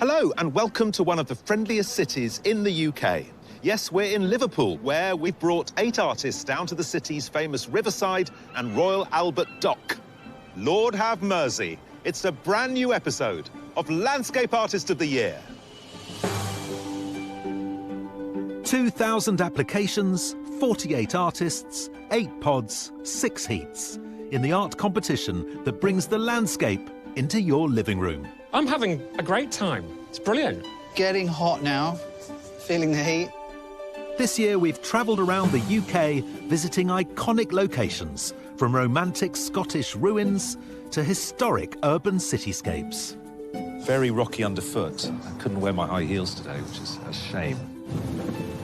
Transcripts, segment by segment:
Hello and welcome to one of the friendliest cities in the UK. Yes, we're in Liverpool, where we've brought 8 artists down to the city's famous Riverside and Royal Albert Dock. Lord have mercy, it's a brand new episode of Landscape Artist of the Year. 2,000 applications, 48 artists, 8 pods, 6 heats in the art competition that brings the landscape into your living room. I'm having a great time. It's brilliant. Getting hot now, feeling the heat. This year we've travelled around the UK visiting iconic locations, from romantic Scottish ruins to historic urban cityscapes. Very rocky underfoot. I couldn't wear my high heels today, which is a shame.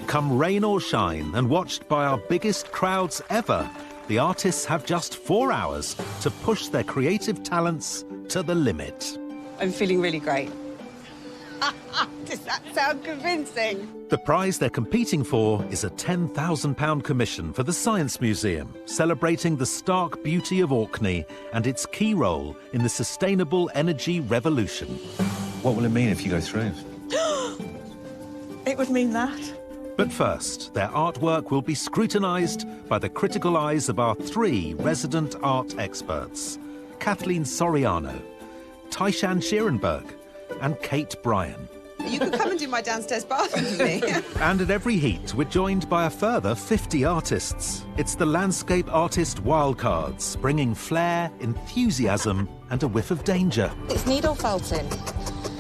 Come rain or shine, and watched by our biggest crowds ever, the artists have just 4 hours to push their creative talents to the limit. I'm feeling really great. Does that sound convincing? The prize they're competing for is a £10,000 commission for the Science Museum, celebrating the stark beauty of Orkney and its key role in the sustainable energy revolution. What will it mean if you go through? It would mean that. But first, their artwork will be scrutinised by the critical eyes of our 3 resident art experts: Kathleen Soriano, Taishan Schierenberg and Kate Bryan. You could come and do my downstairs bathroom for me. And at every heat, we're joined by a further 50 artists. It's the Landscape Artist Wildcards, bringing flair, enthusiasm and a whiff of danger. It's needle felting.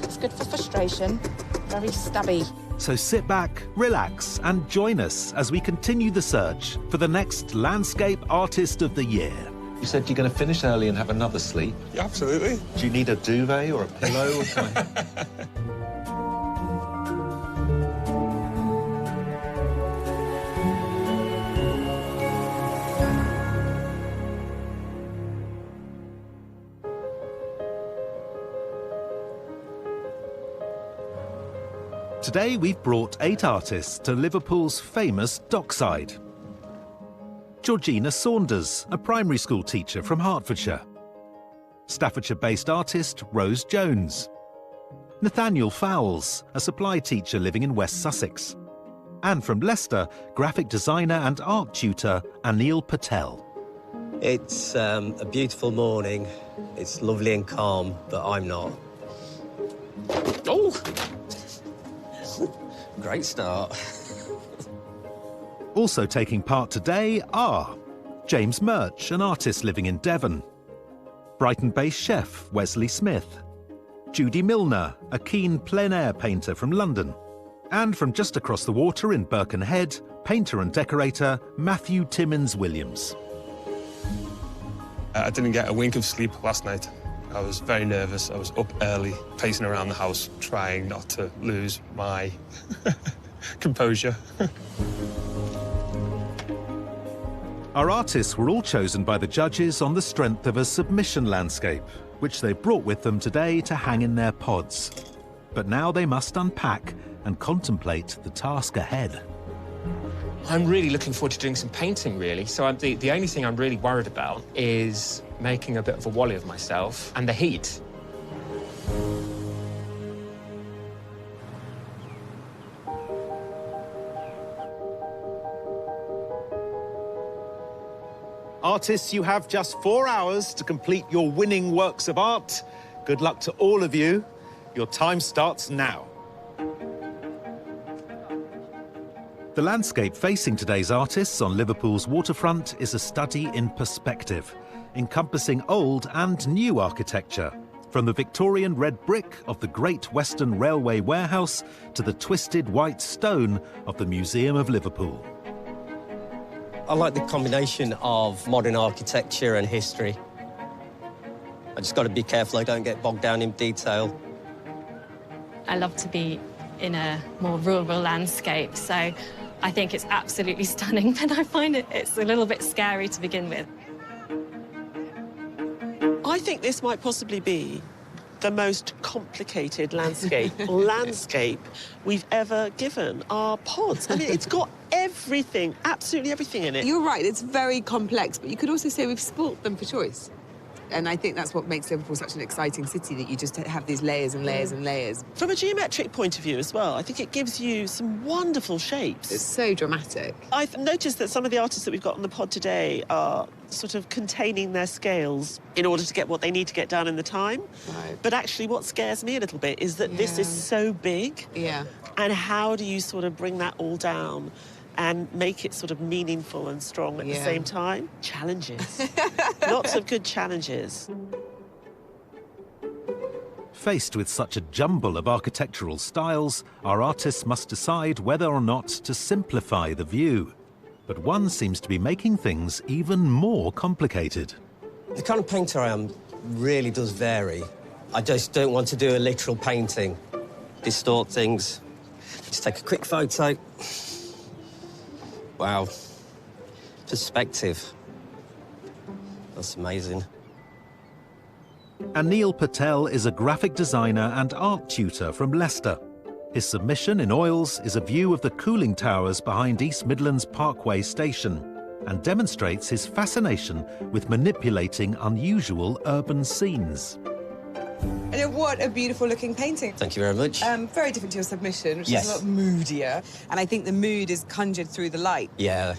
It's good for frustration, very stubby. So sit back, relax and join us as we continue the search for the next Landscape Artist of the Year. You said you're going to finish early and have another sleep. Yeah, absolutely. Do you need a duvet or a pillow? Today we've brought 8 artists to Liverpool's famous Dockside. Georgina Saunders, a primary school teacher from Hertfordshire. Staffordshire-based artist Rose Jones. Nathaniel Fowles, a supply teacher living in West Sussex. And from Leicester, graphic designer and art tutor Anil Patel. It's a beautiful morning. It's lovely and calm, but I'm not. Oh! Great start. Also taking part today are James Murch, an artist living in Devon. Brighton-based chef Wesley Smith. Judy Milner, a keen plein-air painter from London. And from just across the water in Birkenhead, painter and decorator Matthew Timmins-Williams. I didn't get a wink of sleep last night. I was very nervous. I was up early, pacing around the house, trying not to lose my composure. Our artists were all chosen by the judges on the strength of a submission landscape, which they brought with them today to hang in their pods. But now they must unpack and contemplate the task ahead. I'm really looking forward to doing some painting, really. So the only thing I'm really worried about is making a bit of a wally of myself and the heat. Artists, you have just 4 hours to complete your winning works of art. Good luck to all of you. Your time starts now. The landscape facing today's artists on Liverpool's waterfront is a study in perspective, encompassing old and new architecture, from the Victorian red brick of the Great Western Railway warehouse to the twisted white stone of the Museum of Liverpool. I like the combination of modern architecture and history. I just got to be careful I don't get bogged down in detail. I love to be in a more rural landscape, so I think it's absolutely stunning, but I find it's a little bit scary to begin with. I think this might possibly be the most complicated landscape we've ever given our pods. I mean, it's got everything, absolutely everything in it. You're right, it's very complex, but you could also say we've spoilt them for choice. And I think that's what makes Liverpool such an exciting city, that you just have these layers and layers and layers. From a geometric point of view as well, I think it gives you some wonderful shapes. It's so dramatic. I've noticed that some of the artists that we've got on the pod today are sort of containing their scales in order to get what they need to get done in the time. Right. But actually what scares me a little bit is that this is so big. Yeah. And how do you sort of bring that all down and make it sort of meaningful and strong at the same time? Challenges. Lots of good challenges. Faced with such a jumble of architectural styles, our artists must decide whether or not to simplify the view. But one seems to be making things even more complicated. The kind of painter I am really does vary. I just don't want to do a literal painting, distort things. Just take a quick photo. Wow. Perspective. That's amazing. Anil Patel is a graphic designer and art tutor from Leicester. His submission in oils is a view of the cooling towers behind East Midlands Parkway station and demonstrates his fascination with manipulating unusual urban scenes. And what a beautiful looking painting. Thank you very much. Very different to your submission, which is a lot moodier. And I think the mood is conjured through the light. Yeah.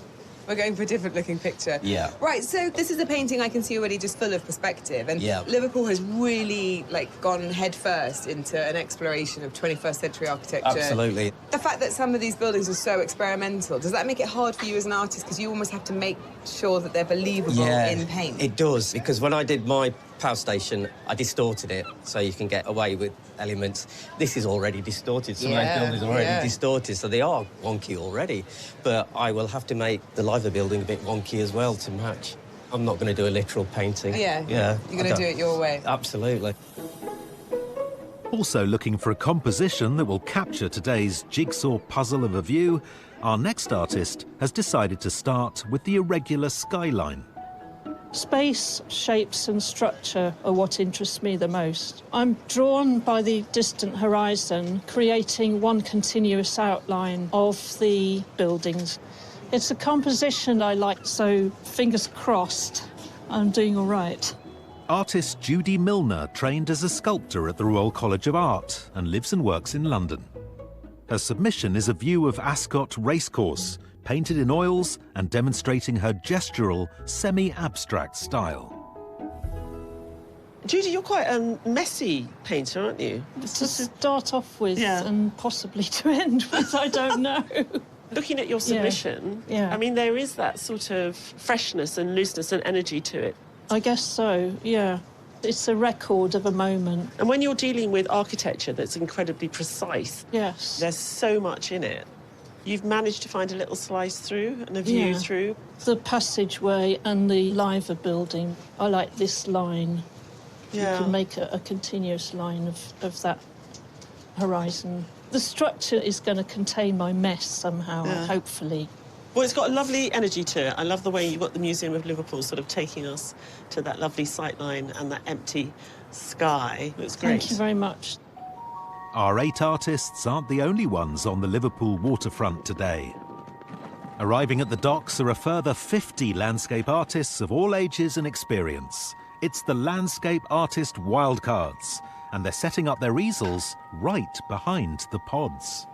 We're going for a different looking picture. Yeah. Right, so this is a painting I can see already just full of perspective. And Liverpool has really, gone head first into an exploration of 21st century architecture. Absolutely. The fact that some of these buildings are so experimental, does that make it hard for you as an artist? Because you almost have to make sure that they're believable in paint. It does, because when I did my power station, I distorted it so you can get away with elements. This is already distorted. Some of those buildings are already distorted, so they are wonky already. But I will have to make the Liver building a bit wonky as well to match. I'm not going to do a literal painting. Yeah. You're going to do it your way. Absolutely. Also looking for a composition that will capture today's jigsaw puzzle of a view, our next artist has decided to start with the irregular skyline. Space, shapes and structure are what interests me the most. I'm drawn by the distant horizon, creating one continuous outline of the buildings. It's a composition I like, so fingers crossed, I'm doing all right. Artist Judy Milner trained as a sculptor at the Royal College of Art and lives and works in London. Her submission is a view of Ascot Racecourse, painted in oils and demonstrating her gestural, semi-abstract style. Judy, you're quite a messy painter, aren't you? To start off with and possibly to end with, I don't know. Looking at your submission, I mean, there is that sort of freshness and looseness and energy to it. I guess so, yeah. It's a record of a moment. And when you're dealing with architecture that's incredibly precise, there's so much in it. You've managed to find a little slice through and a view through. The passageway and the Liver building, I like this line. You can make a continuous line of that horizon. The structure is going to contain my mess somehow, hopefully. Well, it's got a lovely energy to it. I love the way you've got the Museum of Liverpool sort of taking us to that lovely sightline and that empty sky. It's great. Thank you very much. Our 8 artists aren't the only ones on the Liverpool waterfront today. Arriving at the docks are a further 50 landscape artists of all ages and experience. It's the Landscape Artist Wildcards, and they're setting up their easels right behind the pods.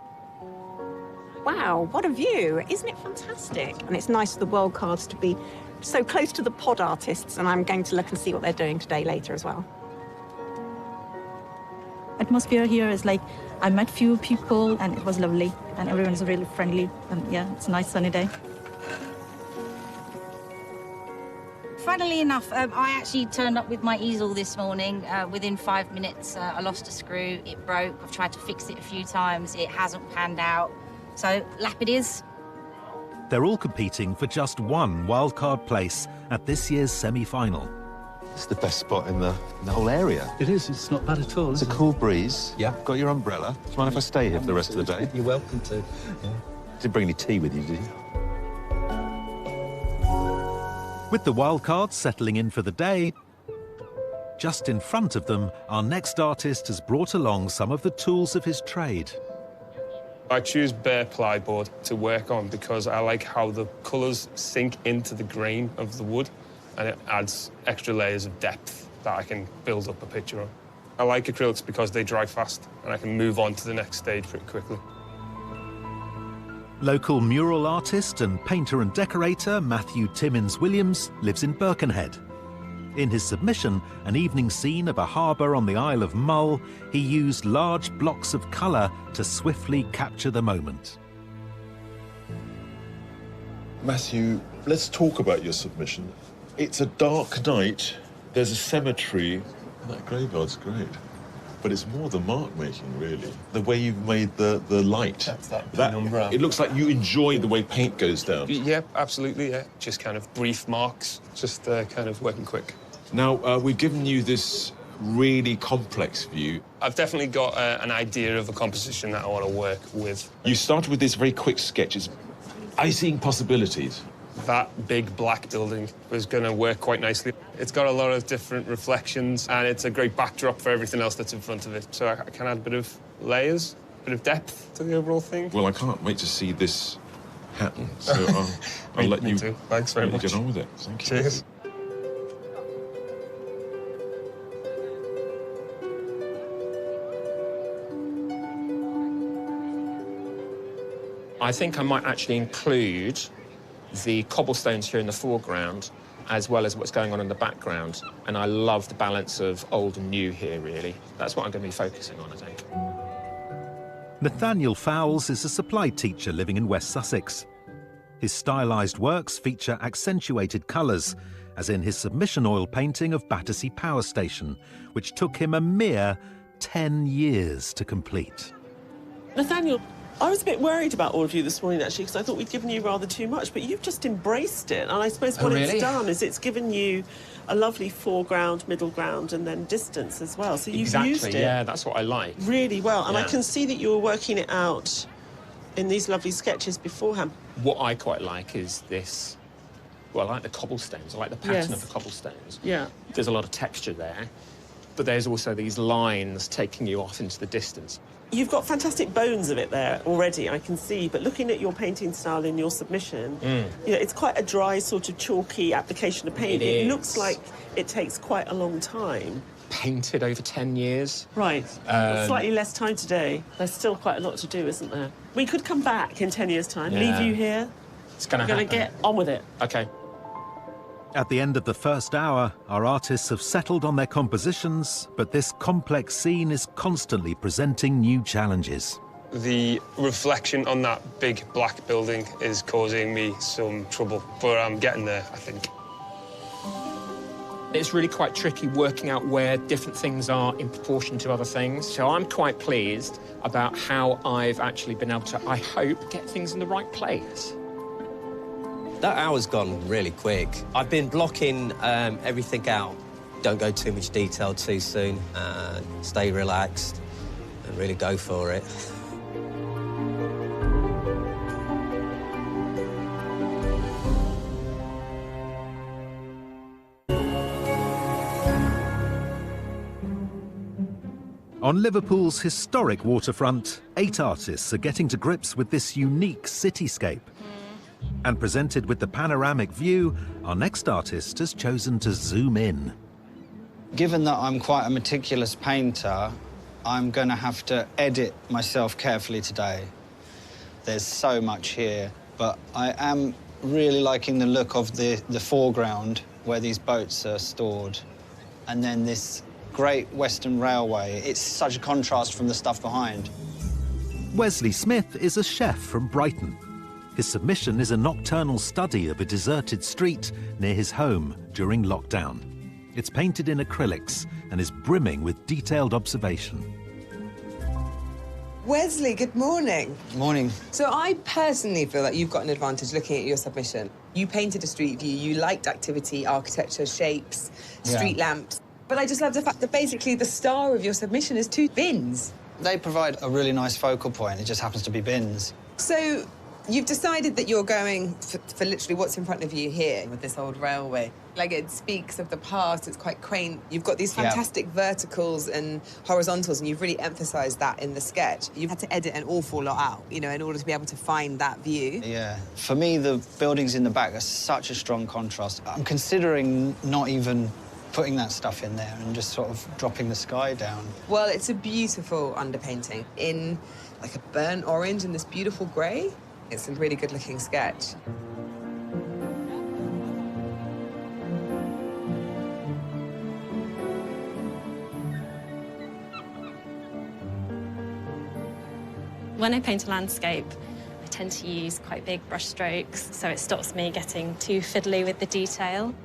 Wow, what a view. Isn't it fantastic? And it's nice for the wildcards to be so close to the pod artists, and I'm going to look and see what they're doing today later as well. Atmosphere here is like, I met few people and it was lovely and everyone's really friendly and it's a nice sunny day. Funnily enough, I actually turned up with my easel this morning. Within 5 minutes, I lost a screw, it broke. I've tried to fix it a few times, it hasn't panned out. So, lap it is. They're all competing for just one wildcard place at this year's semi-final. It's the best spot in the whole area. It is, it's not bad at all. It's a cool breeze. Yeah. Got your umbrella. Do you mind if I stay here for the rest of the day? You're welcome to. Didn't bring any tea with you, did you? With the wildcards settling in for the day, just in front of them, our next artist has brought along some of the tools of his trade. I choose bare plyboard to work on because I like how the colours sink into the grain of the wood. and it adds extra layers of depth that I can build up a picture on. I like acrylics because they dry fast, and I can move on to the next stage pretty quickly. Local mural artist and painter and decorator Matthew Timmins Williams lives in Birkenhead. In his submission, An Evening Scene of a Harbour on the Isle of Mull, he used large blocks of colour to swiftly capture the moment. Matthew, let's talk about your submission. It's a dark night, there's a cemetery, and that graveyard's great. But it's more the mark making, really. The way you've made the light. That it looks like you enjoy the way paint goes down. Yeah, absolutely, yeah. Just kind of brief marks, just kind of working quick. Now, we've given you this really complex view. I've definitely got an idea of a composition that I want to work with. You started with this very quick sketch. Are you seeing possibilities? That big black building was going to work quite nicely. It's got a lot of different reflections, and it's a great backdrop for everything else that's in front of it. So I can add a bit of layers, a bit of depth to the overall thing. Well, I can't wait to see this happen. So I'll let you too. Thanks very much. Get on with it. Thank you. Cheers. I think I might actually include the cobblestones here in the foreground, as well as what's going on in the background. And I love the balance of old and new here, really. That's what I'm going to be focusing on, I think. Nathaniel Fowles is a supply teacher living in West Sussex. His stylised works feature accentuated colours, as in his submission oil painting of Battersea Power Station, which took him a mere 10 years to complete. Nathaniel, I was a bit worried about all of you this morning, actually, because I thought we'd given you rather too much, but you've just embraced it. And I suppose what it's done is it's given you a lovely foreground, middle ground, and then distance as well. So you've used it. Yeah, that's what I like. Really well. And I can see that you were working it out in these lovely sketches beforehand. What I quite like is this... Well, I like the cobblestones. I like the pattern of the cobblestones. Yeah. There's a lot of texture there, but there's also these lines taking you off into the distance. You've got fantastic bones of it there already, I can see, but looking at your painting style in your submission, you know, it's quite a dry, sort of chalky application of paint. It looks like it takes quite a long time. Painted over 10 years. Right. Slightly less time today. There's still quite a lot to do, isn't there? We could come back in 10 years' time, leave you here. It's going to happen. We're going to get on with it. OK. At the end of the first hour, our artists have settled on their compositions, but this complex scene is constantly presenting new challenges. The reflection on that big black building is causing me some trouble, but I'm getting there, I think. It's really quite tricky working out where different things are in proportion to other things. So I'm quite pleased about how I've actually been able to, I hope, get things in the right place. That hour's gone really quick. I've been blocking everything out. Don't go too much detail too soon, and stay relaxed and really go for it. On Liverpool's historic waterfront, 8 artists are getting to grips with this unique cityscape. And presented with the panoramic view, our next artist has chosen to zoom in. Given that I'm quite a meticulous painter, I'm going to have to edit myself carefully today. There's so much here, but I am really liking the look of the foreground where these boats are stored. And then this Great Western Railway. It's such a contrast from the stuff behind. Wesley Smith is a chef from Brighton. His submission is a nocturnal study of a deserted street near his home during lockdown. It's painted in acrylics and is brimming with detailed observation. Wesley, good morning. Morning. So I personally feel that you've got an advantage looking at your submission. You painted a street view, you liked activity, architecture, shapes, street lamps. But I just love the fact that basically the star of your submission is 2 bins. They provide a really nice focal point. It just happens to be bins. So You've decided that you're going for literally what's in front of you here with this old railway. Like, it speaks of the past, it's quite quaint. You've got these fantastic verticals and horizontals, and you've really emphasised that in the sketch. You've had to edit an awful lot out, you know, in order to be able to find that view. Yeah. For me, the buildings in the back are such a strong contrast. I'm considering not even putting that stuff in there and just sort of dropping the sky down. Well, it's a beautiful underpainting in, like, a burnt orange and this beautiful grey. It's a really good-looking sketch. When I paint a landscape, I tend to use quite big brush strokes, so it stops me getting too fiddly with the detail.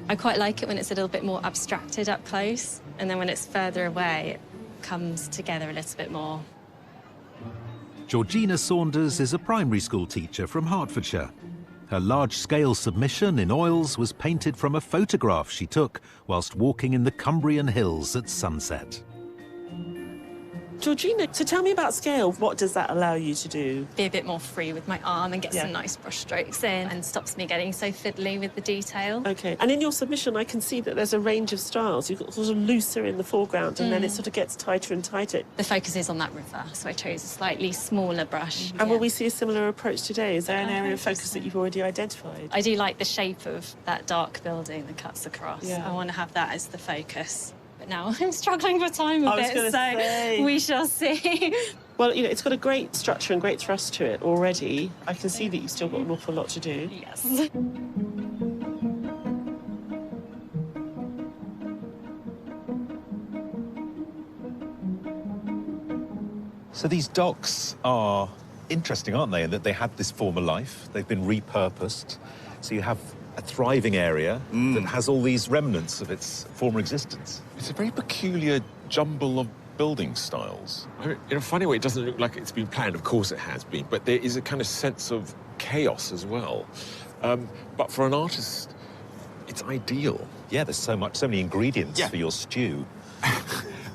I quite like it when it's a little bit more abstracted up close, and then when it's further away, it comes together a little bit more. Georgina Saunders is a primary school teacher from Hertfordshire. Her large-scale submission in oils was painted from a photograph she took whilst walking in the Cumbrian hills at sunset. Georgina, so tell me about scale. What does that allow you to do? Be a bit more free with my arm and get some nice brush strokes in, and stops me getting so fiddly with the detail. OK. And in your submission, I can see that there's a range of styles. You've got sort of looser in the foreground, and then it sort of gets tighter and tighter. The focus is on that river, so I chose a slightly smaller brush. And will we see a similar approach today? Is there an area of focus that you've already identified? I do like the shape of that dark building that cuts across. I want to have that as the focus. But now I'm struggling for time a bit, so we shall see. Well, you know, it's got a great structure and great thrust to it already. I can see that you've still got an awful lot to do. Yes. So these docks are interesting, aren't they? In that they had this former life. They've been repurposed. So you have a thriving area that has all these remnants of its former existence. It's a very peculiar jumble of building styles. In a funny way, it doesn't look like it's been planned. Of course it has been, but there is a kind of sense of chaos as well. But for an artist, it's ideal. Yeah, there's so many ingredients for your stew.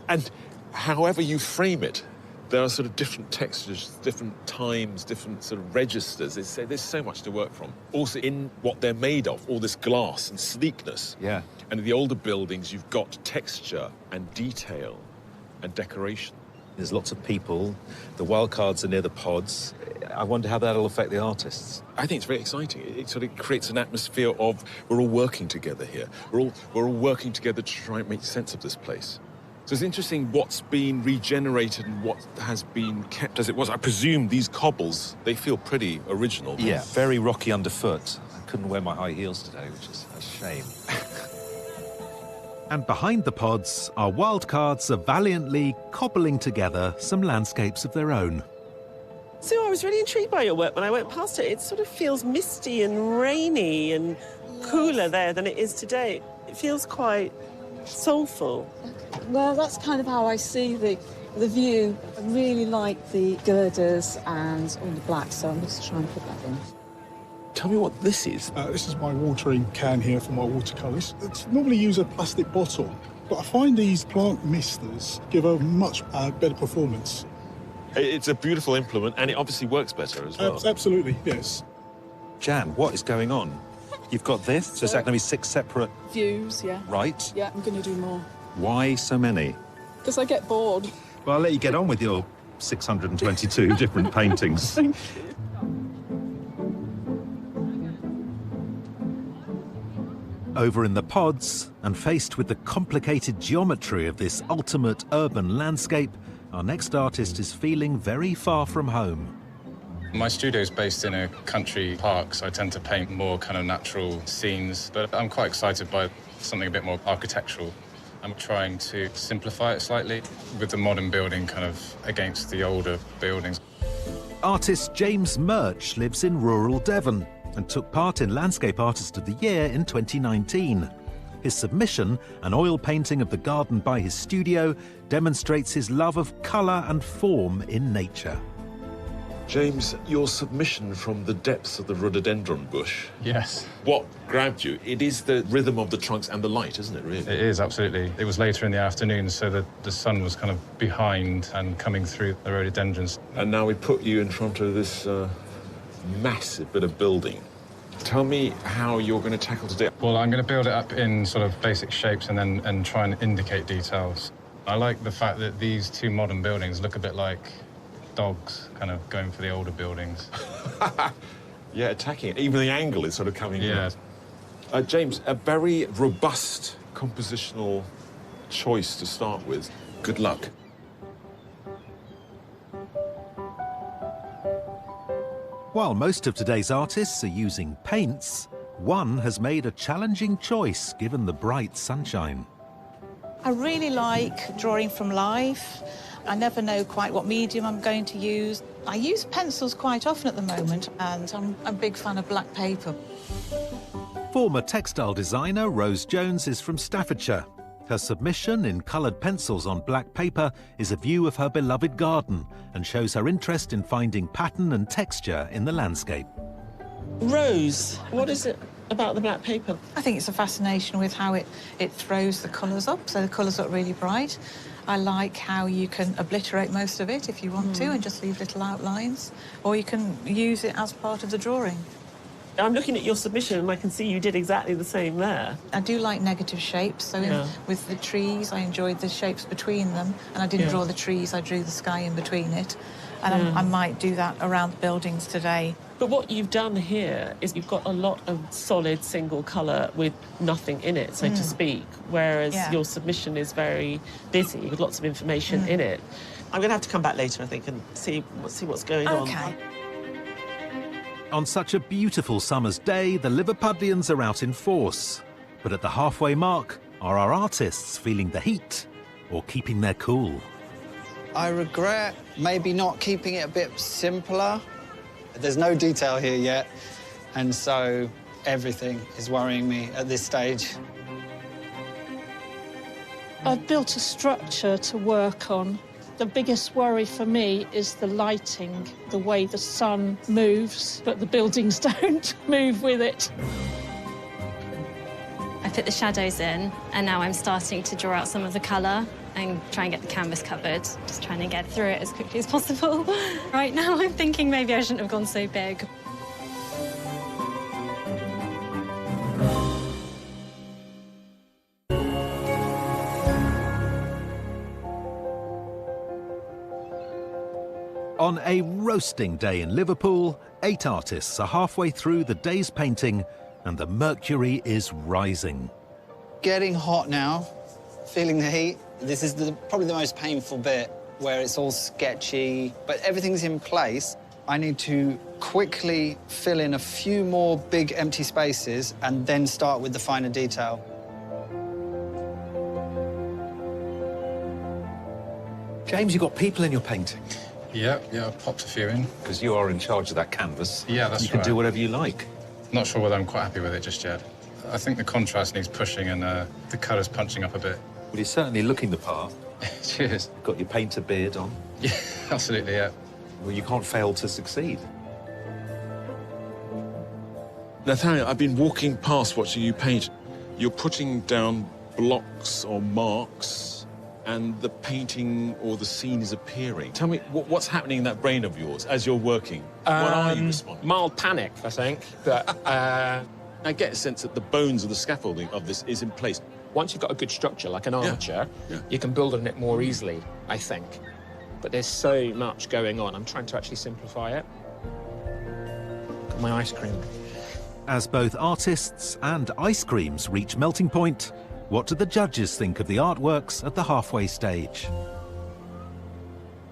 And however you frame it, there are sort of different textures, different times, different sort of registers. There's so much to work from. Also in what they're made of, all this glass and sleekness. Yeah. And in the older buildings, you've got texture and detail and decoration. There's lots of people. The wild cards are near the pods. I wonder how that'll affect the artists. I think it's very exciting. It sort of creates an atmosphere of we're all working together here. We're all working together to try and make sense of this place. So it's interesting what's been regenerated and what has been kept as it was. I presume these cobbles, they feel pretty original. Yeah, very rocky underfoot. I couldn't wear my high heels today, which is a shame. And behind the pods, our wildcards are valiantly cobbling together some landscapes of their own. So I was really intrigued by your work when I went past it. It sort of feels misty and rainy and cooler there than it is today. It feels quite soulful. Well, that's kind of how I see the view. I really like the girders and all the black, so I'm just trying to put that in. Tell me what this is. This is my watering can here for my watercolours. It's normally use a plastic bottle, but I find these plant misters give a much better performance. It's a beautiful implement, and it obviously works better as well. Absolutely, yes. Jan, what is going on? You've got this, so is that going to be 6 separate... Views, yeah. Right. Yeah, I'm going to do more. Why so many? Because I get bored. Well, I'll let you get on with your 622 different paintings. Thank you. Over in the pods, and faced with the complicated geometry of this ultimate urban landscape, our next artist is feeling very far from home. My studio is based in a country park, so I tend to paint more kind of natural scenes, but I'm quite excited by something a bit more architectural. I'm trying to simplify it slightly with the modern building kind of against the older buildings. Artist James Murch lives in rural Devon and took part in Landscape Artist of the Year in 2019. His submission, an oil painting of the garden by his studio, demonstrates his love of colour and form in nature. James, your submission from the depths of the rhododendron bush. Yes. What grabbed you? It is the rhythm of the trunks and the light, isn't it, really? It is, absolutely. It was later in the afternoon, so the sun was kind of behind and coming through the rhododendrons. And now we put you in front of this massive bit of building. Tell me how you're going to tackle today. Well, I'm going to build it up in sort of basic shapes and try and indicate details. I like the fact that these two modern buildings look a bit like dogs kind of going for the older buildings. Yeah, attacking it. Even the angle is sort of coming in. Yeah. James, a very robust compositional choice to start with. Good luck. While most of today's artists are using paints, one has made a challenging choice given the bright sunshine. I really like drawing from life. I never know quite what medium I'm going to use. I use pencils quite often at the moment, and I'm a big fan of black paper. Former textile designer Rose Jones is from Staffordshire. Her submission in coloured pencils on black paper is a view of her beloved garden and shows her interest in finding pattern and texture in the landscape. Rose, what is it about the black paper? I think it's a fascination with how it throws the colours up, so the colours look really bright. I like how you can obliterate most of it if you want to and just leave little outlines, or you can use it as part of the drawing. I'm looking at your submission and I can see you did exactly the same there. I do like negative shapes, so with the trees I enjoyed the shapes between them, and I didn't draw the trees, I drew the sky in between it. And I might do that around the buildings today. But what you've done here is you've got a lot of solid single colour with nothing in it, so to speak, whereas your submission is very busy with lots of information in it. I'm going to have to come back later, I think, and see what's going on. OK. On such a beautiful summer's day, the Liverpudlians are out in force. But at the halfway mark, are our artists feeling the heat or keeping their cool? I regret maybe not keeping it a bit simpler. There's no detail here yet, and so everything is worrying me at this stage. I've built a structure to work on. The biggest worry for me is the lighting, the way the sun moves, but the buildings don't move with it. I put the shadows in, and now I'm starting to draw out some of the colour and try and get the canvas covered, just trying to get through it as quickly as possible. Right now, I'm thinking maybe I shouldn't have gone so big. On a roasting day in Liverpool, 8 artists are halfway through the day's painting and the mercury is rising. Getting hot now, feeling the heat. This is probably the most painful bit, where it's all sketchy, but everything's in place. I need to quickly fill in a few more big empty spaces and then start with the finer detail. James, you've got people in your painting. Yeah, I've popped a few in. Because you are in charge of that canvas. Yeah, that's right. You can do whatever you like. Not sure whether I'm quite happy with it just yet. I think the contrast needs pushing and the colour's punching up a bit. Well, you're certainly looking the part. Cheers. Got your painter beard on. Yeah, absolutely, yeah. Well, you can't fail to succeed. Nathaniel, I've been walking past watching you paint. You're putting down blocks or marks, and the painting or the scene is appearing. Tell me, what's happening in that brain of yours as you're working? What are you responding? Mild panic, I think. But I get a sense that the bones of the scaffolding of this is in place. Once you've got a good structure, like an armature, you can build on it more easily, I think. But there's so much going on. I'm trying to actually simplify it. Got my ice cream. As both artists and ice creams reach melting point, what do the judges think of the artworks at the halfway stage?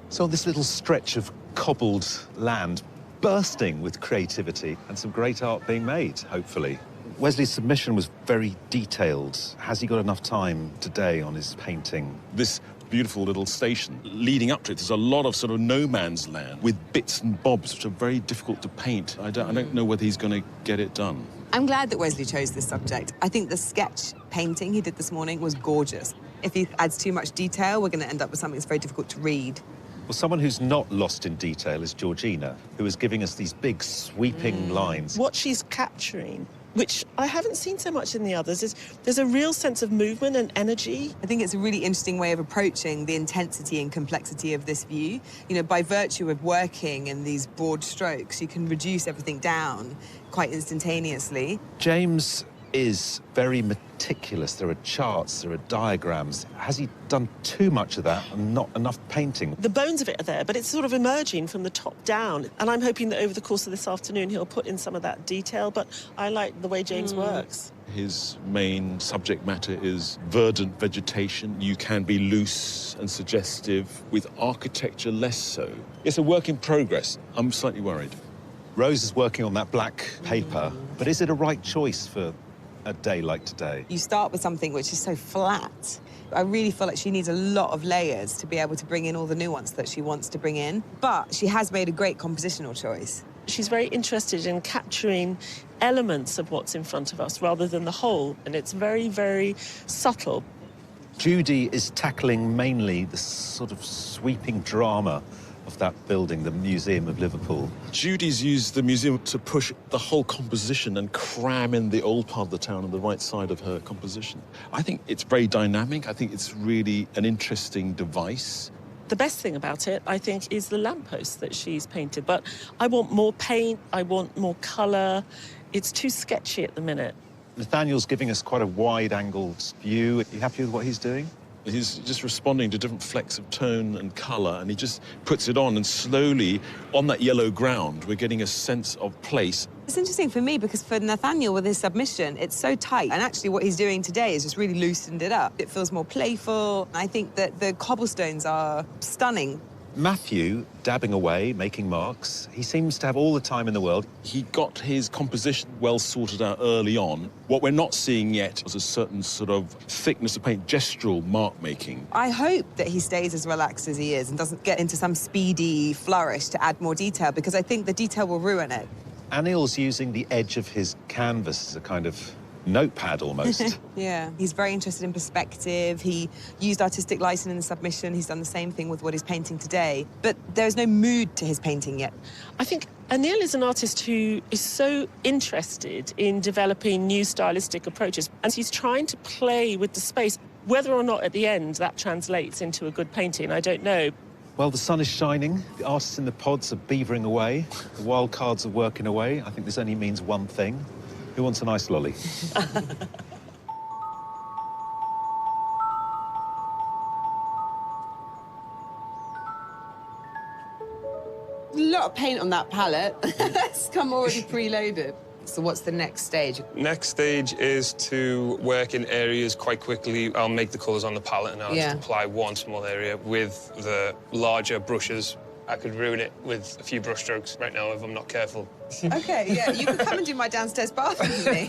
So this little stretch of cobbled land bursting with creativity and some great art being made, hopefully. Wesley's submission was very detailed. Has he got enough time today on his painting? This beautiful little station leading up to it, there's a lot of sort of no man's land with bits and bobs which are very difficult to paint. I don't know whether he's going to get it done. I'm glad that Wesley chose this subject. I think the sketch painting he did this morning was gorgeous. If he adds too much detail, we're going to end up with something that's very difficult to read. Well, someone who's not lost in detail is Georgina, who is giving us these big sweeping lines. What she's capturing, which I haven't seen so much in the others, is there's a real sense of movement and energy. I think it's a really interesting way of approaching the intensity and complexity of this view. You know, by virtue of working in these broad strokes, you can reduce everything down quite instantaneously. James is very meticulous. There are charts, there are diagrams. Has he done too much of that and not enough painting? The bones of it are there, but it's sort of emerging from the top down. And I'm hoping that over the course of this afternoon, he'll put in some of that detail, but I like the way James works. His main subject matter is verdant vegetation. You can be loose and suggestive, with architecture less so. It's a work in progress. I'm slightly worried. Rose is working on that black paper, but is it a right choice for a day like today? You start with something which is so flat. I really feel like she needs a lot of layers to be able to bring in all the nuance that she wants to bring in. But she has made a great compositional choice. She's very interested in capturing elements of what's in front of us rather than the whole, and it's very, very subtle. Judy is tackling mainly the sort of sweeping drama of that building, the Museum of Liverpool. Judy's used the museum to push the whole composition and cram in the old part of the town on the right side of her composition. I think it's very dynamic. I think it's really an interesting device. The best thing about it, I think, is the lamppost that she's painted. But I want more paint, I want more colour. It's too sketchy at the minute. Nathaniel's giving us quite a wide-angled view. Are you happy with what he's doing? He's just responding to different flecks of tone and colour, and he just puts it on, and slowly, on that yellow ground, we're getting a sense of place. It's interesting for me because for Nathaniel, with his submission, it's so tight. And actually what he's doing today is just really loosened it up. It feels more playful. I think that the cobblestones are stunning. Matthew, dabbing away, making marks. He seems to have all the time in the world. He got his composition well sorted out early on. What we're not seeing yet is a certain sort of thickness of paint, gestural mark making. I hope that he stays as relaxed as he is and doesn't get into some speedy flourish to add more detail, because I think the detail will ruin it. Anil's using the edge of his canvas as a kind of notepad almost. Yeah, he's very interested in perspective. He used artistic license in the submission. He's done the same thing with what he's painting today. But there's no mood to his painting yet. I think Anil is an artist who is so interested in developing new stylistic approaches, and he's trying to play with the space. Whether or not at the end that translates into a good painting, I don't know. Well, the sun is shining. The artists in the pods are beavering away. The wild cards are working away. I think this only means one thing. Who wants an ice lolly? A lot of paint on that palette. It's come already preloaded. So what's the next stage? Next stage is to work in areas quite quickly. I'll make the colours on the palette and I'll just apply one small area with the larger brushes. I could ruin it with a few brush strokes right now if I'm not careful. OK, yeah, you could come and do my downstairs bathroom with me.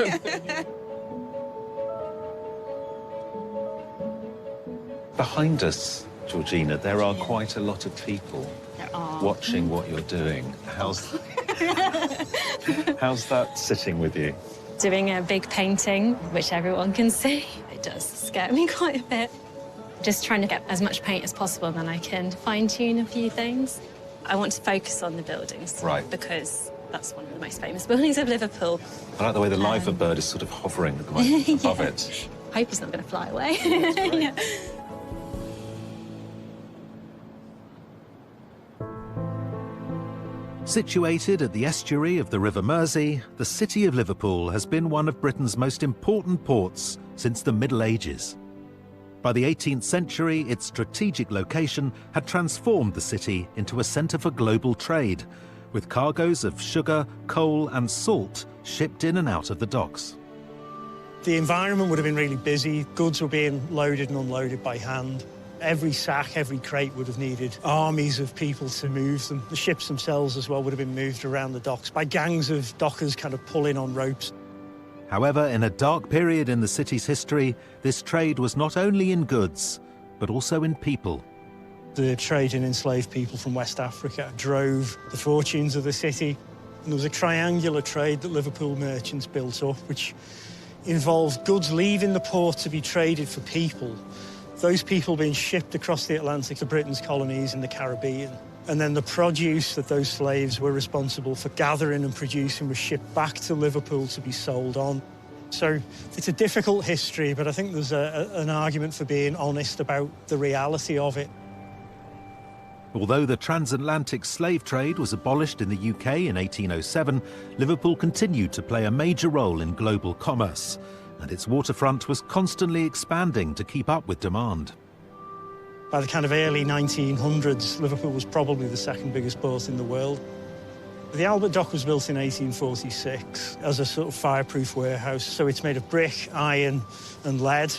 Behind us, Georgina, there are quite a lot of people watching what you're doing. How's that sitting with you? Doing a big painting, which everyone can see. It does scare me quite a bit. Just trying to get as much paint as possible, then I can fine-tune a few things. I want to focus on the buildings. Right. Because that's one of the most famous buildings of Liverpool. I like the way the liver bird is sort of hovering at the moment above it. I hope he's not going to fly away. Yeah. Situated at the estuary of the River Mersey, the city of Liverpool has been one of Britain's most important ports since the Middle Ages. By the 18th century, its strategic location had transformed the city into a centre for global trade, with cargoes of sugar, coal and salt shipped in and out of the docks. The environment would have been really busy. Goods were being loaded and unloaded by hand. Every sack, every crate would have needed armies of people to move them. The ships themselves as well would have been moved around the docks by gangs of dockers kind of pulling on ropes. However, in a dark period in the city's history, this trade was not only in goods, but also in people. The trade in enslaved people from West Africa drove the fortunes of the city. And there was a triangular trade that Liverpool merchants built up, which involved goods leaving the port to be traded for people, Those people being shipped across the Atlantic to Britain's colonies in the Caribbean. And then the produce that those slaves were responsible for gathering and producing was shipped back to Liverpool to be sold on. So it's a difficult history, but I think there's an argument for being honest about the reality of it. Although the transatlantic slave trade was abolished in the UK in 1807, Liverpool continued to play a major role in global commerce, and its waterfront was constantly expanding to keep up with demand. By the kind of early 1900s, Liverpool was probably the second biggest port in the world. The Albert Dock was built in 1846 as a sort of fireproof warehouse, so it's made of brick, iron and lead.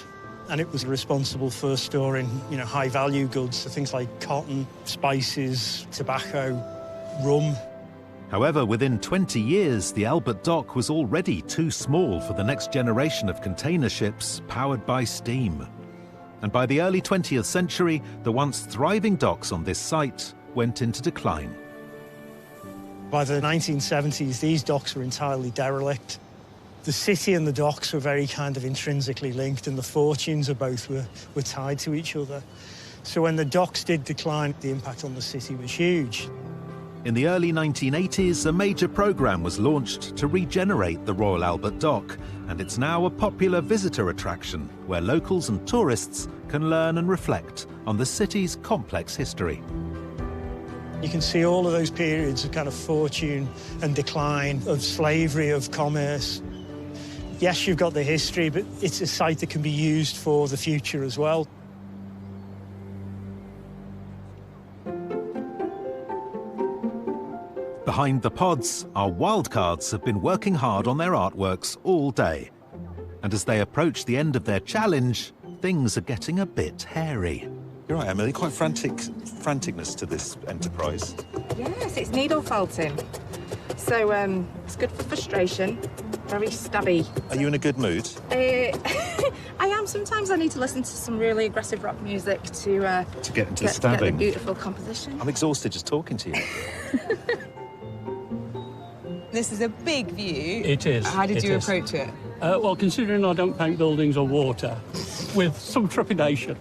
And it was responsible for storing, high-value goods, so things like cotton, spices, tobacco, rum. However, within 20 years, the Albert Dock was already too small for the next generation of container ships powered by steam. And by the early 20th century, the once thriving docks on this site went into decline. By the 1970s, these docks were entirely derelict. The city and the docks were very kind of intrinsically linked, and the fortunes of both were tied to each other. So when the docks did decline, the impact on the city was huge. In the early 1980s, a major programme was launched to regenerate the Royal Albert Dock, and it's now a popular visitor attraction where locals and tourists can learn and reflect on the city's complex history. You can see all of those periods of kind of fortune and decline, of slavery, of commerce. Yes, you've got the history, but it's a site that can be used for the future as well. Behind the pods, our wildcards have been working hard on their artworks all day. And as they approach the end of their challenge, things are getting a bit hairy. You're right, Emily, quite franticness to this enterprise. Yes, it's needle felting. So it's good for frustration, very stabby. Are you in a good mood? I am. Sometimes I need to listen to some really aggressive rock music to get into the stabbing. To get the beautiful composition. I'm exhausted just talking to you. This is a big view. It is. How did you approach it? Well, considering I don't paint buildings or water, with some trepidation.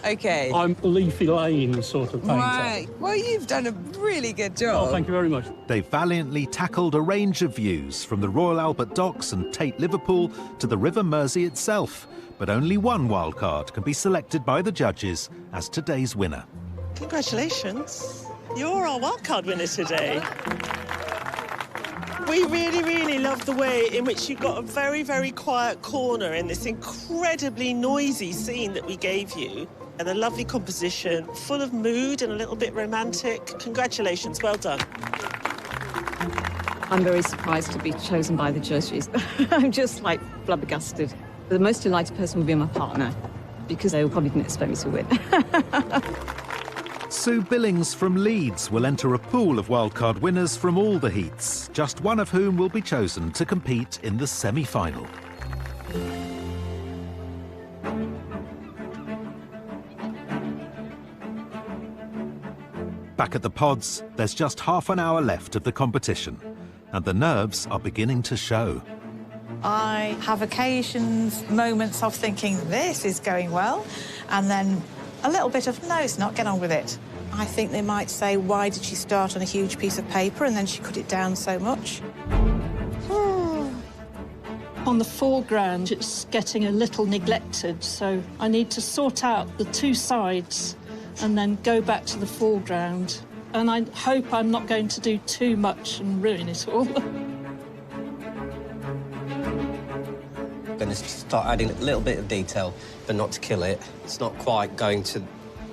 OK. I'm a Leafy Lane sort of painter. Right. Well, you've done a really good job. Oh, thank you very much. They've valiantly tackled a range of views from the Royal Albert Docks and Tate Liverpool to the River Mersey itself. But only one wildcard can be selected by the judges as today's winner. Congratulations. You're our wildcard winner today. We really, really love the way in which you got a very, very quiet corner in this incredibly noisy scene that we gave you. And a lovely composition, full of mood and a little bit romantic. Congratulations, well done. I'm very surprised to be chosen by the judges. I'm just, flabbergasted. The most delighted person will be my partner, because they probably didn't expect me to win. Sue Billings from Leeds will enter a pool of wildcard winners from all the heats, just one of whom will be chosen to compete in the semi-final. Back at the pods, there's just half an hour left of the competition, and the nerves are beginning to show. I have occasions, moments of thinking, this is going well, and then a little bit of, no, it's not, get on with it. I think they might say, why did she start on a huge piece of paper and then she cut it down so much? On the foreground, it's getting a little neglected, so I need to sort out the two sides and then go back to the foreground. And I hope I'm not going to do too much and ruin it all. I'm going to start adding a little bit of detail, but not to kill it. It's not quite going to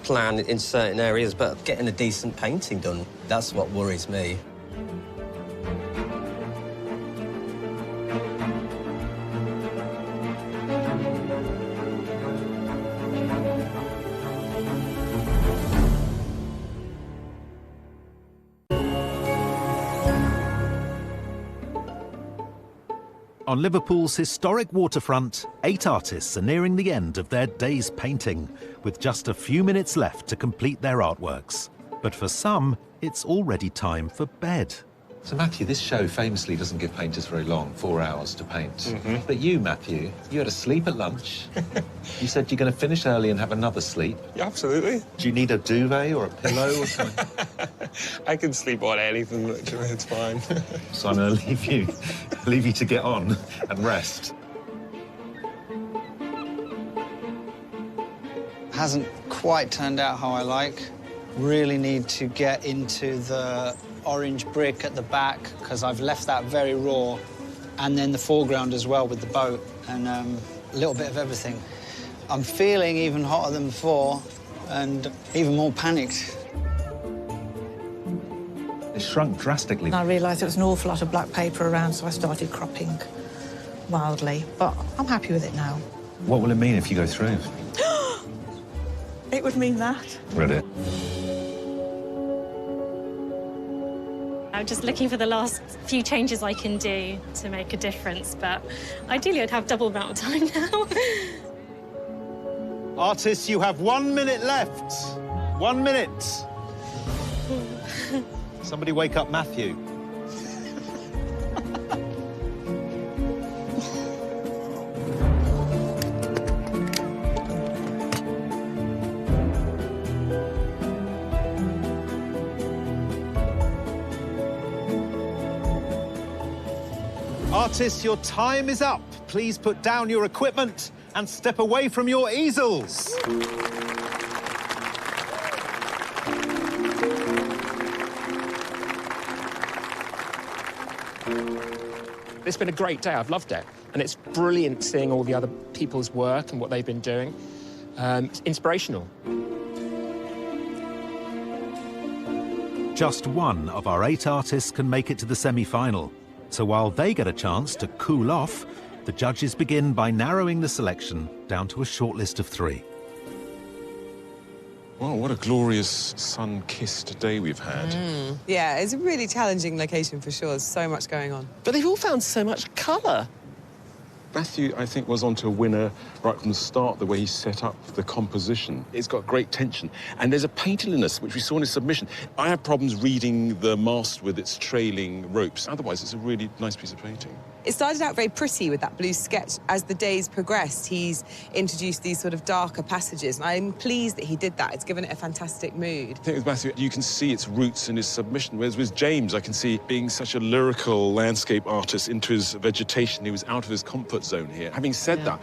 plan in certain areas, but getting a decent painting done, that's what worries me. On Liverpool's historic waterfront, 8 artists are nearing the end of their day's painting, with just a few minutes left to complete their artworks. But for some, it's already time for bed. So, Matthew, this show famously doesn't give painters very long, 4 hours to paint. Mm-hmm. But you, Matthew, you had a sleep at lunch. You said you're going to finish early and have another sleep. Yeah, absolutely. Do you need a duvet or a pillow or something? I can sleep on anything, literally. It's fine. So I'm going to leave you to get on and rest. Hasn't quite turned out how I like. Really need to get into the orange brick at the back because I've left that very raw, and then the foreground as well with the boat, and a little bit of everything. I'm feeling even hotter than before and even more panicked. It shrunk drastically. And I realised there was an awful lot of black paper around, so I started cropping wildly. But I'm happy with it now. What will it mean if you go through? It would mean that. Read it. I'm just looking for the last few changes I can do to make a difference, but ideally I'd have double amount of time now. Artists, you have 1 minute left. 1 minute. Somebody wake up Matthew. Artists, your time is up. Please put down your equipment and step away from your easels. It's been a great day. I've loved it. And it's brilliant seeing all the other people's work and what they've been doing. It's inspirational. Just one of our 8 artists can make it to the semi-final. So while they get a chance to cool off, the judges begin by narrowing the selection down to a short list of 3. Wow, what a glorious sun-kissed day we've had. Yeah, it's a really challenging location for sure. There's so much going on. But they've all found so much colour. Matthew, I think, was onto a winner right from the start, the way he set up the composition. It's got great tension. And there's a painterliness, which we saw in his submission. I have problems reading the mast with its trailing ropes. Otherwise, it's a really nice piece of painting. It started out very pretty with that blue sketch. As the days progressed, he's introduced these sort of darker passages, and I'm pleased that he did that. It's given it a fantastic mood. I think with Matthew, you can see its roots in his submission, whereas with James, I can see being such a lyrical landscape artist into his vegetation. He was out of his comfort zone here. Having said that,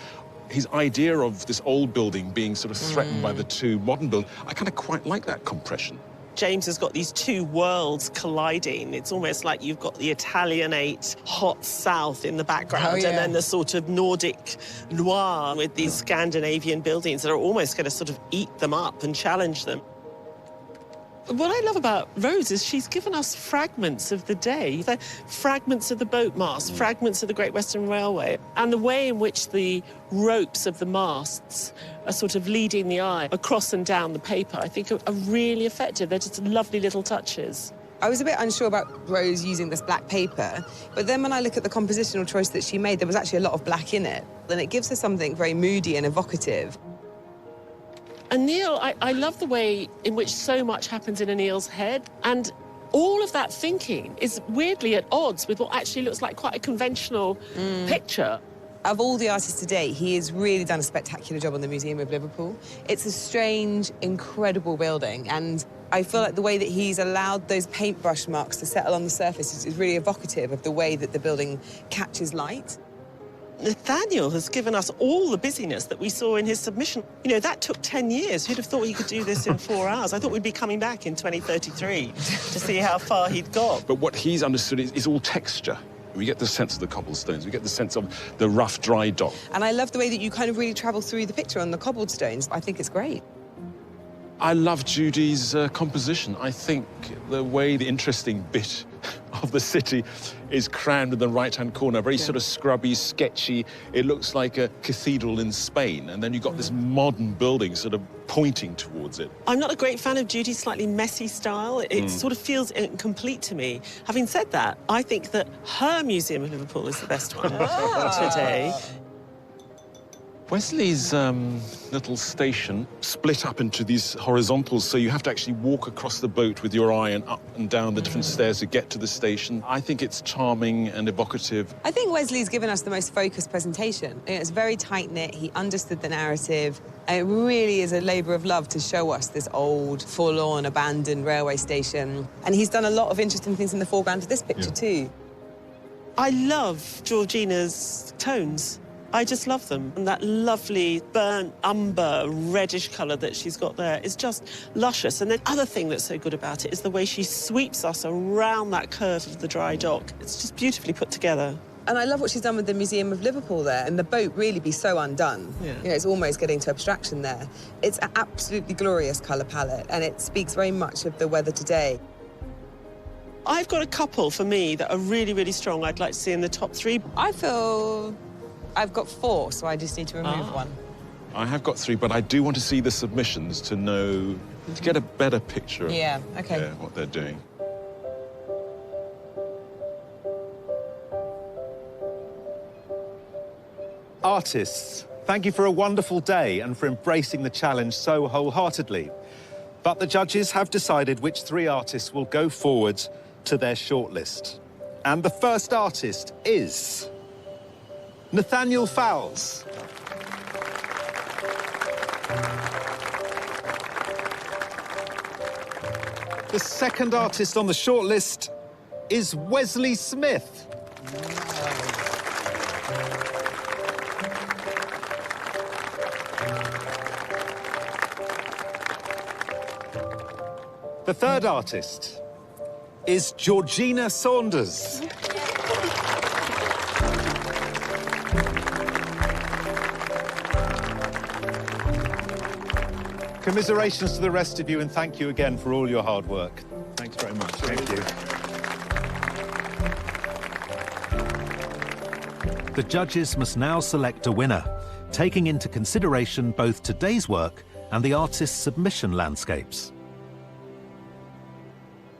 his idea of this old building being sort of threatened by the 2 modern buildings, I kind of quite like that compression. James has got these 2 worlds colliding. It's almost like you've got the Italianate hot south in the background and then the sort of Nordic noir with these Scandinavian buildings that are almost going to sort of eat them up and challenge them. What I love about Rose is she's given us fragments of the day, the fragments of the boat mast, fragments of the Great Western Railway, and the way in which the ropes of the masts are sort of leading the eye across and down the paper, I think are really effective. They're just lovely little touches. I was a bit unsure about Rose using this black paper, but then when I look at the compositional choice that she made, there was actually a lot of black in it. And it gives her something very moody and evocative. And Neil, I love the way in which so much happens in Neil's head, and all of that thinking is weirdly at odds with what actually looks like quite a conventional picture. Of all the artists today, he has really done a spectacular job on the Museum of Liverpool. It's a strange, incredible building, and I feel like the way that he's allowed those paintbrush marks to settle on the surface is really evocative of the way that the building catches light. Nathaniel has given us all the busyness that we saw in his submission. You know, that took 10 years. Who'd have thought he could do this in 4 hours? I thought we'd be coming back in 2033 to see how far he'd got. But what he's understood is all texture. We get the sense of the cobblestones. We get the sense of the rough, dry dock. And I love the way that you kind of really travel through the picture on the cobblestones. I think it's great. I love Judy's composition. I think the way the interesting bit of the city is crammed in the right-hand corner, very sort of scrubby, sketchy. It looks like a cathedral in Spain, and then you've got this modern building sort of pointing towards it. I'm not a great fan of Judy's slightly messy style. It sort of feels incomplete to me. Having said that, I think that her Museum of Liverpool is the best one today. Wesley's little station split up into these horizontals, so you have to actually walk across the boat with your eye and up and down the different stairs to get to the station. I think it's charming and evocative. I think Wesley's given us the most focused presentation. It's very tight-knit, he understood the narrative, and it really is a labour of love to show us this old, forlorn, abandoned railway station. And he's done a lot of interesting things in the foreground of this picture, too. I love Georgina's tones. I just love them. And that lovely burnt umber reddish colour that she's got there is just luscious. And the other thing that's so good about it is the way she sweeps us around that curve of the dry dock. It's just beautifully put together. And I love what she's done with the Museum of Liverpool there, and the boat really be so undone. Yeah. You know, it's almost getting to abstraction there. It's an absolutely glorious colour palette, and it speaks very much of the weather today. I've got a couple for me that are really, really strong I'd like to see in the top 3. I feel I've got 4, so I just need to remove one. I have got 3, but I do want to see the submissions to know, to get a better picture of what they're doing. Artists, thank you for a wonderful day and for embracing the challenge so wholeheartedly. But the judges have decided which 3 artists will go forward to their shortlist. And the first artist is Nathaniel Fowles. The second artist on the shortlist is Wesley Smith. The third artist is Georgina Saunders. Commiserations to the rest of you, and thank you again for all your hard work. Thanks very much. Thank you. The judges must now select a winner, taking into consideration both today's work and the artist's submission landscapes.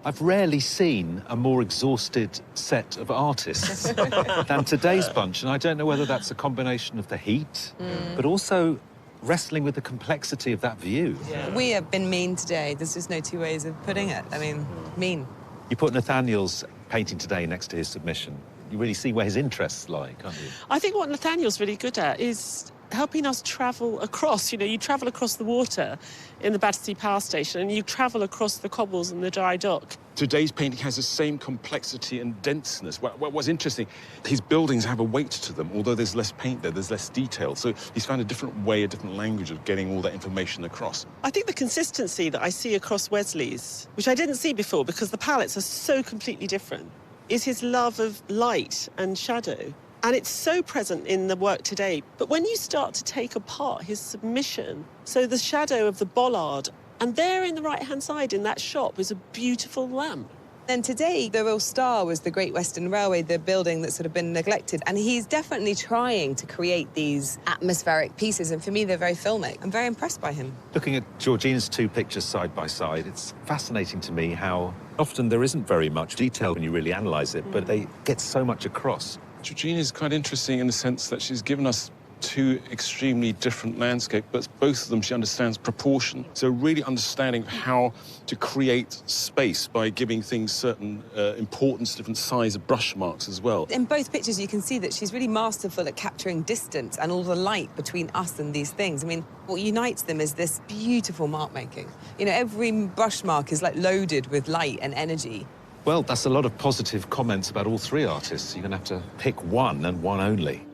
I've rarely seen a more exhausted set of artists than today's bunch, and I don't know whether that's a combination of the heat, but also wrestling with the complexity of that view. Yeah. We have been mean today. There's just no 2 ways of putting it. I mean, mean. You put Nathaniel's painting today next to his submission. You really see where his interests lie, can't you? I think what Nathaniel's really good at is helping us travel across. You know, you travel across the water in the Battersea Power Station and you travel across the cobbles and the dry dock. Today's painting has the same complexity and denseness. What's interesting, his buildings have a weight to them. Although there's less paint there, there's less detail. So he's found a different way, a different language of getting all that information across. I think the consistency that I see across Wesley's, which I didn't see before because the palettes are so completely different, is his love of light and shadow. And it's so present in the work today. But when you start to take apart his submission, so the shadow of the bollard, and there in the right-hand side in that shop is a beautiful lamp. And today, the real star was the Great Western Railway, the building that's sort of been neglected. And he's definitely trying to create these atmospheric pieces. And for me, they're very filmic. I'm very impressed by him. Looking at Georgina's 2 pictures side by side, it's fascinating to me how often there isn't very much detail when you really analyse it, but they get so much across. Georgina is quite interesting in the sense that she's given us 2 extremely different landscapes, but both of them she understands proportion. So really understanding how to create space by giving things certain importance, different size of brush marks as well. In both pictures, you can see that she's really masterful at capturing distance and all the light between us and these things. I mean, what unites them is this beautiful mark making. You know, every brush mark is like loaded with light and energy. Well, that's a lot of positive comments about all 3 artists. You're going to have to pick one and one only.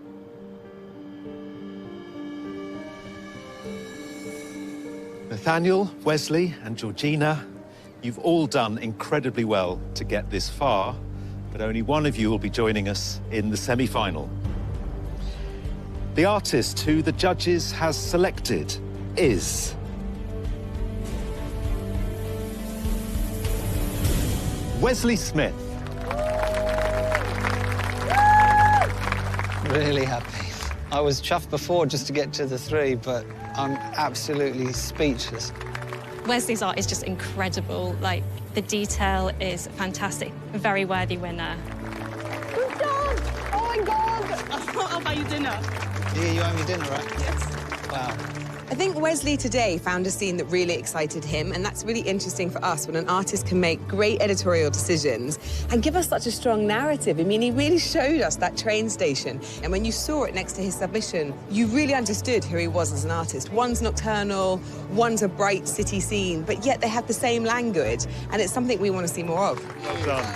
Nathaniel, Wesley and Georgina, you've all done incredibly well to get this far, but only one of you will be joining us in the semi-final. The artist who the judges has selected is Wesley Smith. Really happy. I was chuffed before just to get to the 3, but I'm absolutely speechless. Wesley's art is just incredible. Like, the detail is fantastic. A very worthy winner. Good job! Oh my God! I'll buy you dinner. Yeah, you owe me dinner, right? Yes. Wow. I think Wesley today found a scene that really excited him, and that's really interesting for us when an artist can make great editorial decisions and give us such a strong narrative. I mean, he really showed us that train station, and when you saw it next to his submission, you really understood who he was as an artist. One's nocturnal, one's a bright city scene, but yet they have the same language, and it's something we want to see more of. Well done.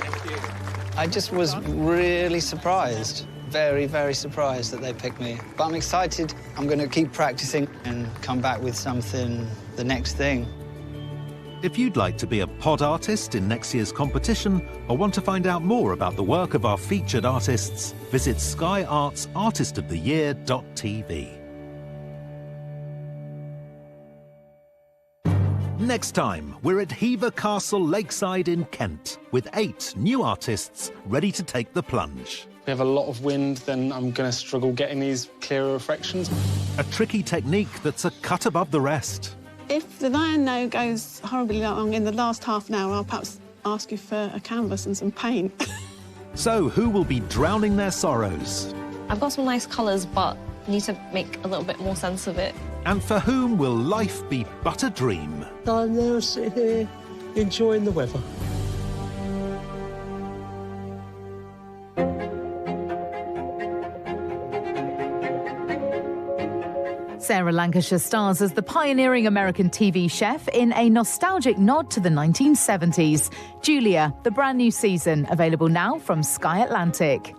I just was really surprised. Very, very surprised that they picked me. But I'm excited. I'm going to keep practicing and come back with something, the next thing. If you'd like to be a pod artist in next year's competition or want to find out more about the work of our featured artists, visit skyartsartistoftheyear.tv. Next time, we're at Hever Castle Lakeside in Kent with 8 new artists ready to take the plunge. We have a lot of wind, then I'm going to struggle getting these clearer reflections. A tricky technique that's a cut above the rest. If the lion no goes horribly long in the last half an hour, I'll perhaps ask you for a canvas and some paint. So who will be drowning their sorrows? I've got some nice colours, but need to make a little bit more sense of it. And for whom will life be but a dream? I'm now sitting here enjoying the weather. Sarah Lancashire stars as the pioneering American TV chef in a nostalgic nod to the 1970s. Julia, the brand new season, available now from Sky Atlantic.